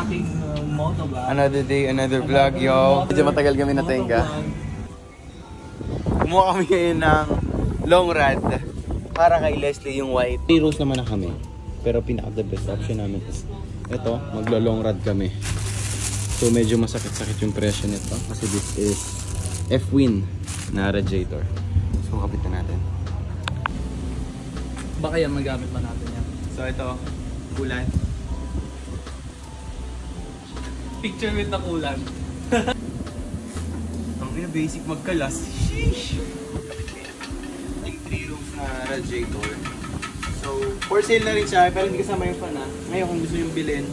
aking motovlog. Another day, another vlog, yo. Medyo matagal kami natingga. Kumuha kami ngayon ng long rod para kay Leslie yung white. 3 rows naman na kami. Pero pinaka the best option namin is ito, maglo-long rod kami. So medyo masakit-sakit yung presyo nito kasi this is F-Win na radiator. So kapit na natin. Baka yan magamit pa natin yan. So ito, kulan. Picture with the kulan. Ang basic magkalas. Sheesh! Yung 3 rooms na radiator. So, for sale na rin siya, pero hindi kasama yung fan ha. Ngayon kung gusto yung bilhin,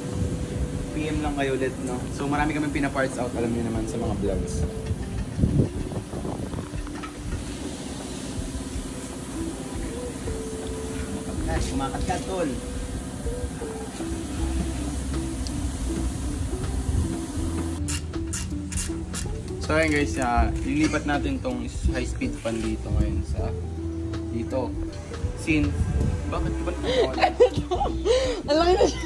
PM lang kayo ulit, no? So, marami kami pina-parts out, alam niyo naman sa mga vlogs. Kumakat ka, tol! So ayun guys, lilipat natin tong high speed fan dito ngayon sa dito. Since bakit ba nawala? Ang laki na siya.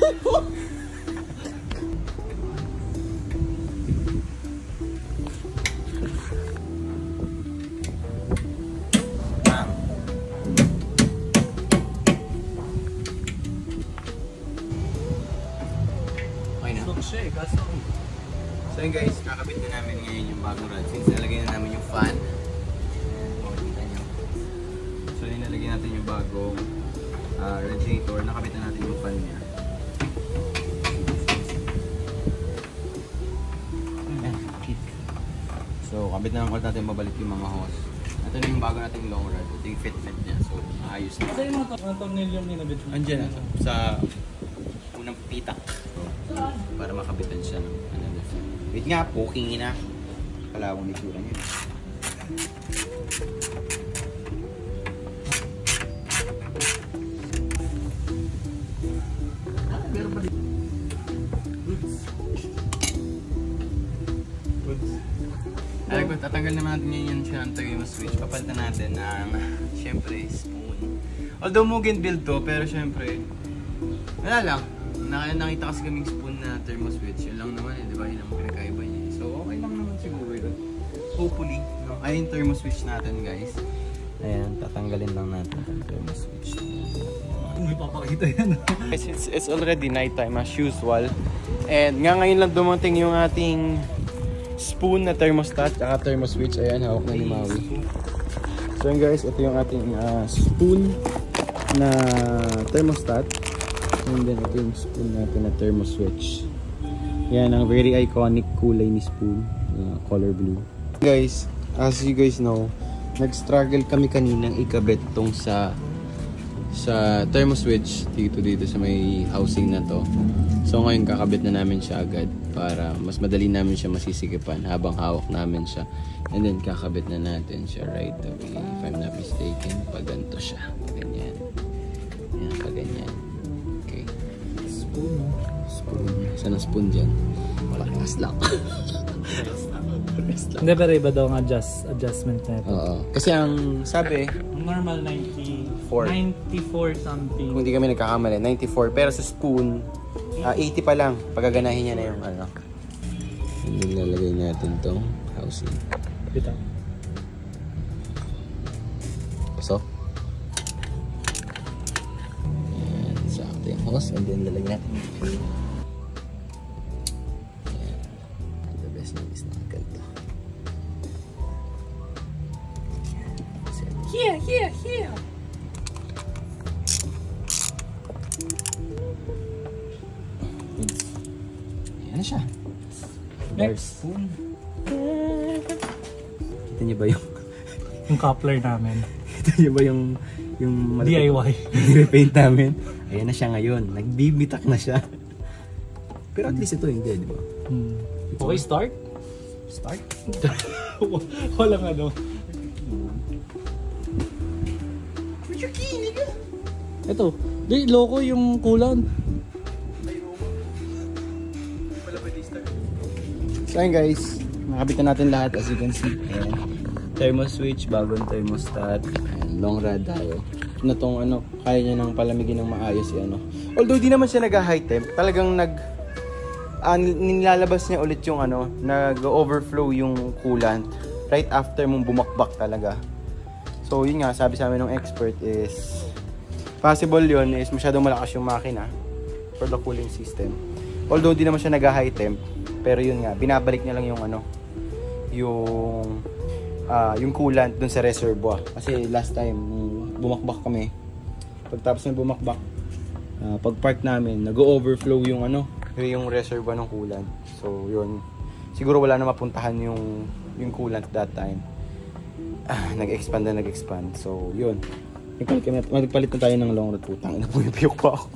Okay na. So yun guys, kakabit na namin ngayon yung bagong rod. Since nalagay na namin yung fan. Makikita nyo. So nilagay natin yung bagong radiator. Nakabit na natin yung fan niya. So kabit na lang ulit natin mabalik yung mga hose. Ito na yung bago nating long rod. Ito yung fitment niya. So ayos na. Kasi yung mga tornilyo yung ninabit mo? Andiyan sa unang pitak. Para makabitan siya ng wait nga, poking na. Kalawang itsura niya. Meron pa din. Alam ko, tatanggal naman natin yun siya ng Termo switch. Papalitan natin ng, syempre, spoon. Although Mugen build to, pero syempre, wala lang. Nakita kasi kaming spoon na Termo switch. Yun lang naman eh, di ba? Yun ang pinakaiba niya. So, okay lang naman siguro yun. Hopefully, no? Ay yung Termo switch natin, guys. Ayan, tatanggalin lang natin ang Termo switch. May papakita yan. It's already night time as usual. And nga ngayon lang dumating yung ating spoon na thermostat at Termo switch. Ayan, hawak na ni Maui. So yun guys, ito yung ating spoon na thermostat. And then ito yung spoon natin na Termo switch. Yan ang very iconic kulay ni spoon, color blue. Guys, as you guys know, nag-struggle kami kaninang ikabit tong sa Termo switch dito sa may housing na to. So ngayon kakabit na namin siya agad para mas madali namin siya masisikipan habang hawak namin siya. And then kakabit na natin siya right away. If I'm not mistaken, pag ganito siya. Pag ganyan. Yan, pag ganyan. Okay. Spoon. Saan ang spoon dyan? Malakas lang. Hindi, pero iba daw ang adjustment na ito. Oo. Kasi ang sabi, normal 94 something. kung di kami nagkakamali, 94. Pero sa spoon, 80 pa lang. Pagaganahin niya na yung ano. Nilalagay natin tong housing. Bitaw. So, ayan, sakto yung hose. And then lalagay natin. Ayan. The best na is nakakalito. Here. Ayan na siya. Next spoon. Kita niyo ba yung coupler namin? Kita niyo ba yung DIY? Repaint namin? Ayan na siya ngayon. Nagbibitak na siya. Pero at least ito hindi, di ba? Okay, start? Start? Walang ano. Ito. Di, loko yung kulan. So ayun guys, nakabit na natin lahat as you can see. Ayan. Thermo switch, bagong thermostat. Ayan, long rod tayo. Na tong ano, kaya niya nang palamigin ng maayos si ano. Although di naman siya nag-high temp, talagang nilalabas niya ulit yung ano, nag-overflow yung coolant right after mong bumakbak talaga. So yun nga, sabi sa amin ng expert is possible yun is masyadong malakas yung makina for the cooling system. Although hindi naman siya nag-high temp, pero yun nga, binabalik niya lang yung ano, yung coolant dun sa reservoir. Kasi last time, bumakbak kami, pagtapos ng bumakbak, pag park namin, nag-overflow yung ano, yung reservoir ng coolant. So yun, siguro wala na mapuntahan yung coolant that time. Nag-expand. So yun, magpalit na tayo ng long rod. Putang ina, pumipiyok pa ako.